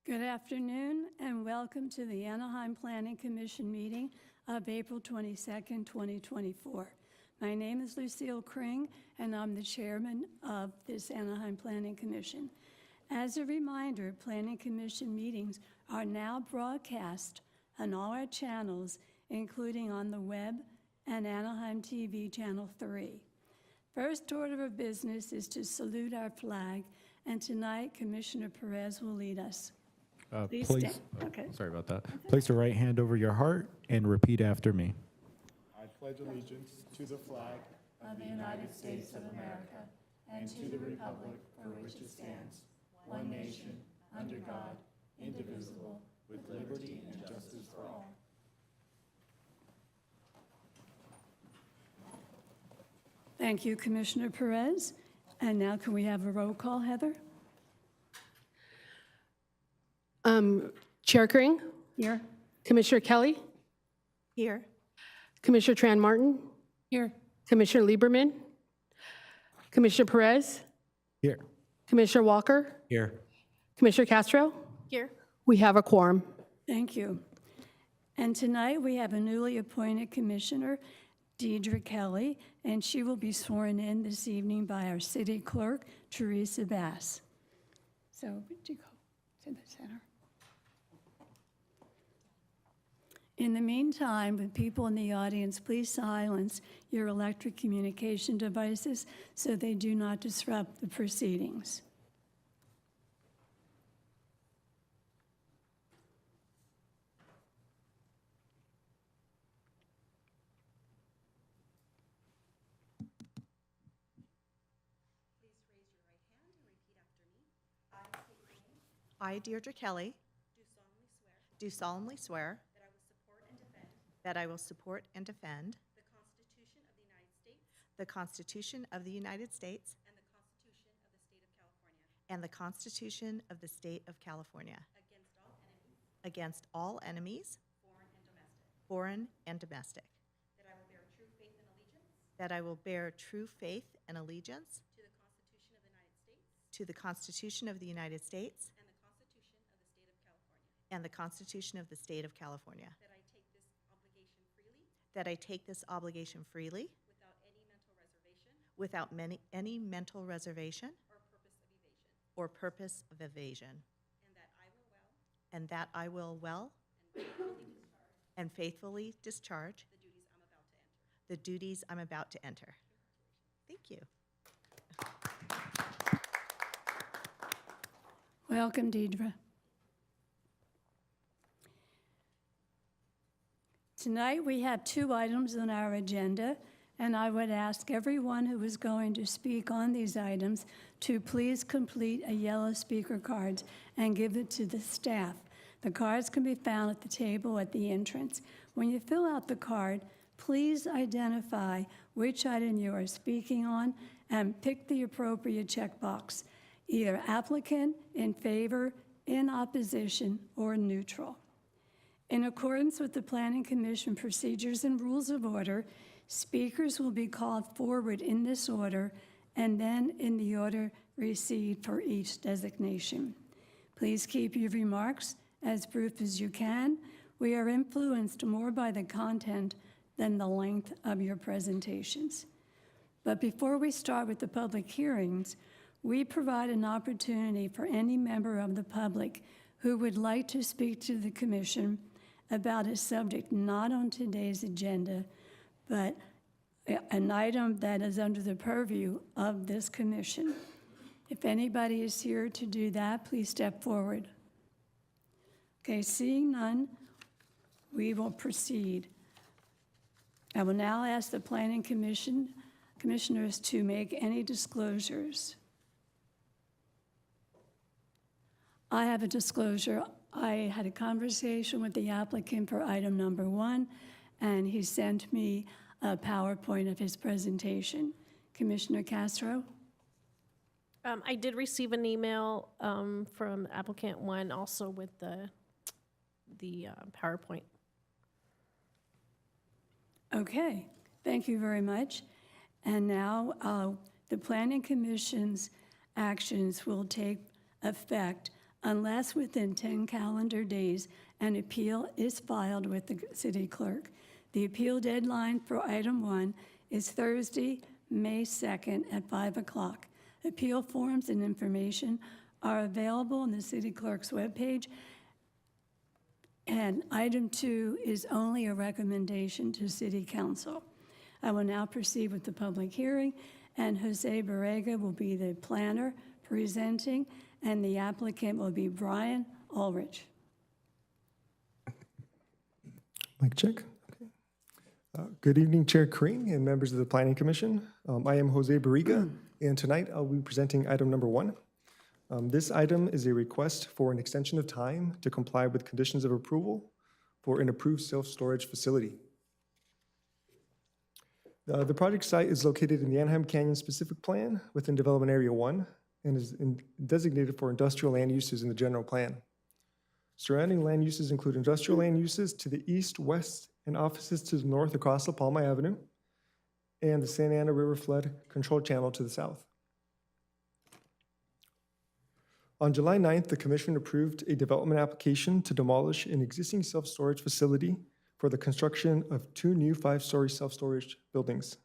Good afternoon and welcome to the Anaheim Planning Commission meeting of April 22nd, 2024. My name is Lucille Kring and I'm the chairman of this Anaheim Planning Commission. As a reminder, Planning Commission meetings are now broadcast on all our channels, including on the web and Anaheim TV Channel 3. First order of business is to salute our flag, and tonight Commissioner Perez will lead us. Please stand. Okay. Sorry about that. Place your right hand over your heart and repeat after me. I pledge allegiance to the flag Of the United States of America and to the republic for which it stands, one nation, under God, indivisible, with liberty and justice for all. Thank you, Commissioner Perez. And now can we have a roll call, Heather? Chair Kring, Here. Commissioner Kelly, Here. Commissioner Tran Martin, Here. Commissioner Lieberman, Commissioner Perez, Here. Commissioner Walker, Here. Commissioner Castro. Here. We have a quorum. Thank you. And tonight we have a newly appointed commissioner, Deidre Kelly, and she will be sworn in this evening by our city clerk, Teresa Bass. So would you go to the center? In the meantime, with people in the audience, please silence your electric communication devices so they do not disrupt the proceedings. I, Deirdre Kelly, do solemnly swear that I will support and defend the Constitution of the United States and the Constitution of the State of California against all enemies, foreign and domestic, that I will bear true faith and allegiance to the Constitution of the United States and the Constitution of the State of California. That I take this obligation freely. Without any mental reservation. Or purpose of evasion. And that I will well. And faithfully discharge. The duties I'm about to enter. Thank you. Welcome, Deidre. Tonight we have two items on our agenda, and I would ask everyone who is going to speak on these items to please complete a yellow speaker card and give it to the staff. The cards can be found at the table at the entrance. When you fill out the card, please identify which item you are speaking on and pick the appropriate checkbox, either applicant, in favor, in opposition, or neutral. In accordance with the Planning Commission procedures and rules of order, speakers will be called forward in this order and then in the order received for each designation. Please keep your remarks as brief as you can. We are influenced more by the content than the length of your presentations. But before we start with the public hearings, we provide an opportunity for any member of the public who would like to speak to the Commission about a subject not on today's agenda, but an item that is under the purview of this commission. If anybody is here to do that, please step forward. Okay, seeing none, we will proceed. I will now ask the Planning Commission commissioners to make any disclosures. I have a disclosure. I had a conversation with the applicant for item number 1, and he sent me a PowerPoint of his presentation. Commissioner Castro? I did receive an email from applicant 1 also with the PowerPoint. Okay, thank you very much. And now the Planning Commission's actions will take effect unless within 10 calendar days an appeal is filed with the city clerk. The appeal deadline for item 1 is Thursday, May 2nd at 5 o'clock. Appeal forms and information are available on the city clerk's webpage. And item 2 is only a recommendation to city council. I will now proceed with the public hearing, and Jose Barrega will be the planner presenting, and the applicant will be Brian Ulrich. Mic check. Okay. Good evening, Chair Kring and members of the Planning Commission. I am Jose Barriga, and tonight I'll be presenting item number 1. This item is a request for an extension of time to comply with conditions of approval for an approved self-storage facility. The project site is located in the Anaheim Canyon Specific Plan within Development Area 1 and is designated for industrial land uses in the general plan. Surrounding land uses include industrial land uses to the east, west, and offices to the north across La Palma Avenue, and the Santa Ana River Flood Control Channel to the south. On July 9th, the Commission approved a development application to demolish an existing self-storage facility for the construction of 2 new 5-story self-storage buildings.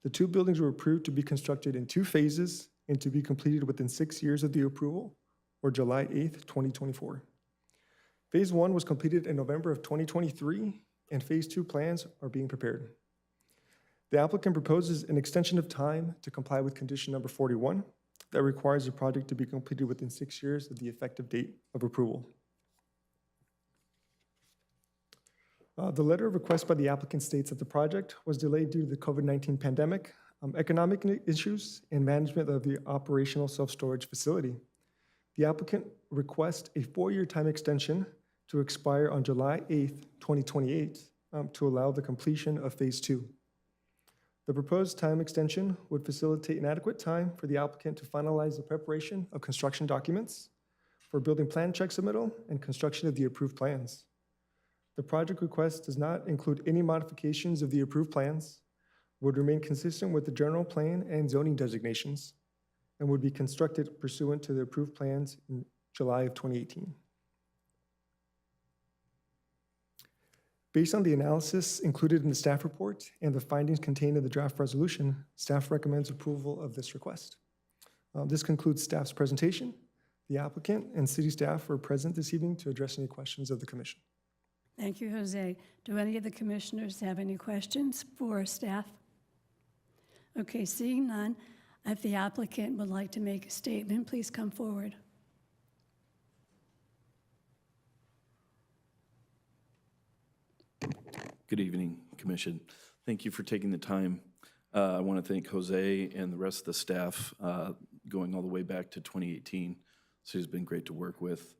The 2 buildings were approved to be constructed in 2 phases and to be completed within 6 years of the approval, or July 8th, 2024. Phase 1 was completed in November of 2023, and Phase 2 plans are being prepared. The applicant proposes an extension of time to comply with condition number 41 that requires the project to be completed within 6 years of the effective date of approval. The letter of request by the applicant states that the project was delayed due to the COVID-19 pandemic, economic issues, and management of the operational self-storage facility. The applicant requests a 4-year time extension to expire on July 8th, 2028, to allow the completion of Phase 2. The proposed time extension would facilitate an adequate time for the applicant to finalize the preparation of construction documents for building plan check submittal and construction of the approved plans. The project request does not include any modifications of the approved plans, would remain consistent with the general plan and zoning designations, and would be constructed pursuant to the approved plans in July of 2018. Based on the analysis included in the staff report and the findings contained in the draft resolution, staff recommends approval of this request. This concludes staff's presentation. The applicant and city staff are present this evening to address any questions of the commission. Thank you, Jose. Do any of the commissioners have any questions for staff? Okay, seeing none, if the applicant would like to make a statement, please come forward. Good evening, Commission. Thank you for taking the time. I want to thank Jose and the rest of the staff going all the way back to 2018. So he's been great to work with.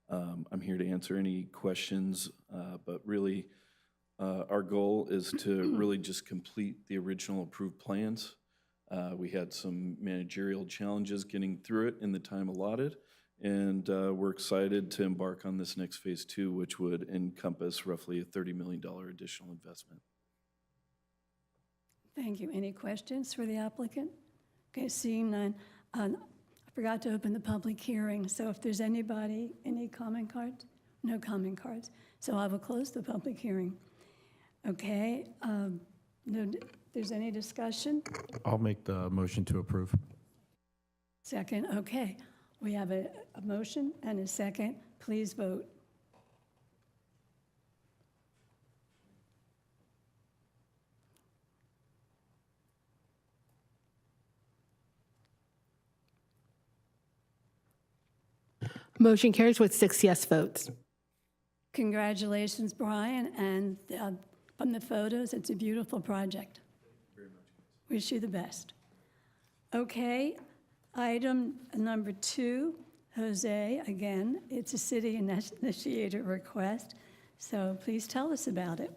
I'm here to answer any questions, but really our goal is to really just complete the original approved plans. We had some managerial challenges getting through it in the time allotted, and we're excited to embark on this next Phase 2, which would encompass roughly a $30 million additional investment. Thank you. Any questions for the applicant? Okay, seeing none. I forgot to open the public hearing, so if there's anybody, any comment cards? No comment cards. So I will close the public hearing. Okay, no, if there's any discussion? I'll make the motion to approve. Second, okay. We have a motion and a second. Please vote. Motion carries with 6 yes votes. Congratulations, Brian, and from the photos, it's a beautiful project. Very much. Wish you the best. Okay, item number 2, Jose, again, it's a city initiated request, so please tell us about it.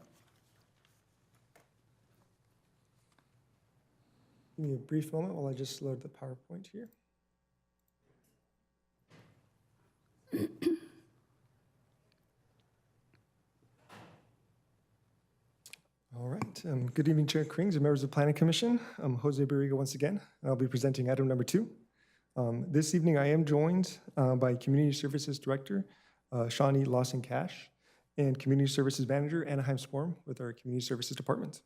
Give me a brief moment while I just load the PowerPoint here. All right. Good evening, Chair Krings and members of the Planning Commission. I'm Jose Barriga once again, and I'll be presenting item number 2. This evening, I am joined by Community Services Director Shawnee Lawson-Cash and Community Services Manager Anaheim Sporm with our Community Services Department.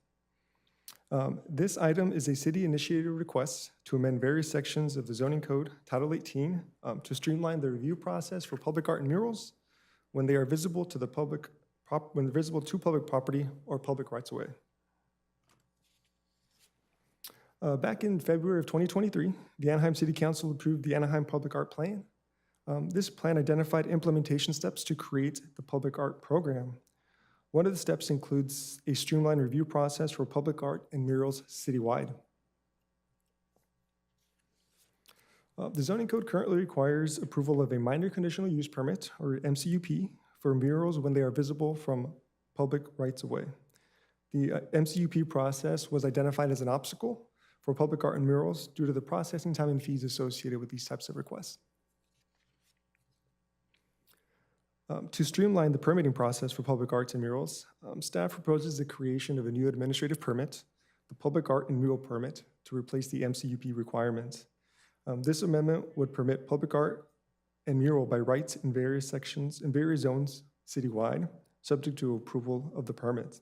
This item is a city-initiated request to amend various sections of the zoning code, Title 18, to streamline the review process for public art and murals when they are visible to the public, when visible to public property or public rights-of-way. Back in February of 2023, the Anaheim City Council approved the Anaheim Public Art Plan. This plan identified implementation steps to create the public art program. One of the steps includes a streamlined review process for public art and murals citywide. The zoning code currently requires approval of a minor conditional use permit, or MCUP, for murals when they are visible from public rights-of-way. The MCUP process was identified as an obstacle for public art and murals due to the processing time and fees associated with these types of requests. To streamline the permitting process for public arts and murals, staff proposes the creation of a new administrative permit, the Public Art and Mural Permit, to replace the MCUP requirements. This amendment would permit public art and mural by rights in various sections, in various zones citywide, subject to approval of the permit.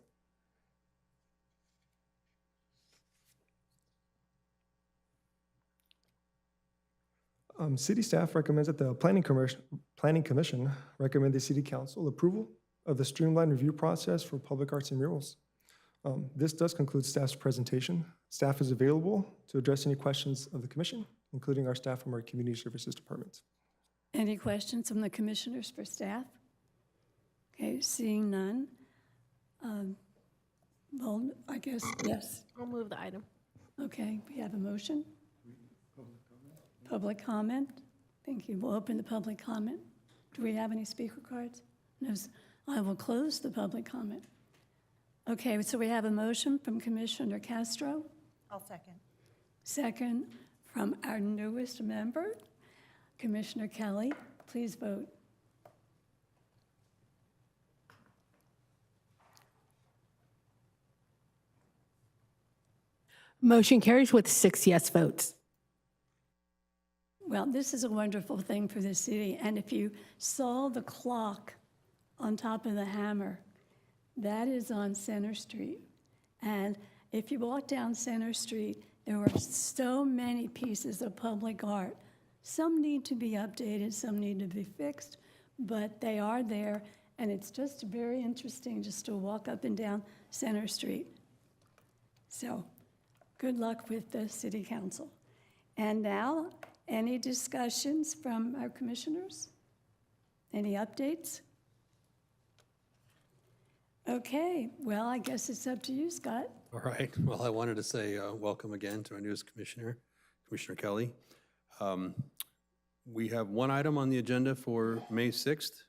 City staff recommends that the Planning Commission recommend the City Council approval of the streamlined review process for public arts and murals. This does conclude staff's presentation. Staff is available to address any questions of the commission, including our staff from our Community Services Department. Any questions from the commissioners for staff? Okay, seeing none. Well, I guess, yes. I'll move the item. Okay, we have a motion. Public comment. Thank you. We'll open the public comment. Do we have any speaker cards? No. I will close the public comment. Okay, so we have a motion from Commissioner Castro. I'll second. Second from our newest member, Commissioner Kelly. Please vote. Motion carries with 6 yes votes. Well, this is a wonderful thing for the city, and if you saw the clock on top of the hammer, that is on Center Street. And if you walk down Center Street, there are so many pieces of public art. Some need to be updated, some need to be fixed, but they are there, and it's just very interesting just to walk up and down Center Street. So, good luck with the City Council. And now, any discussions from our commissioners? Any updates? Okay, well, I guess it's up to you, Scott. All right. Well, I wanted to say welcome again to our newest commissioner, Commissioner Kelly. We have one item on the agenda for May 6th,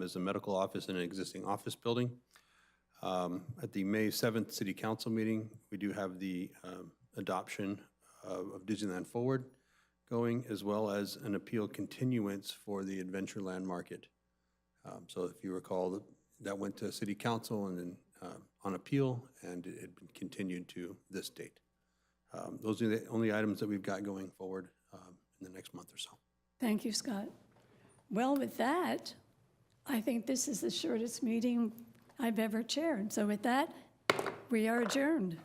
is a medical office in an existing office building. At the May 7th City Council meeting, we do have the adoption of Disneyland Forward going, as well as an appeal continuance for the Adventureland Market. So if you recall, that went to City Council and then on appeal, and it had been continued to this date. Those are the only items that we've got going forward in the next month or so. Thank you, Scott. Well, with that, I think this is the shortest meeting I've ever chaired. So with that, we are adjourned.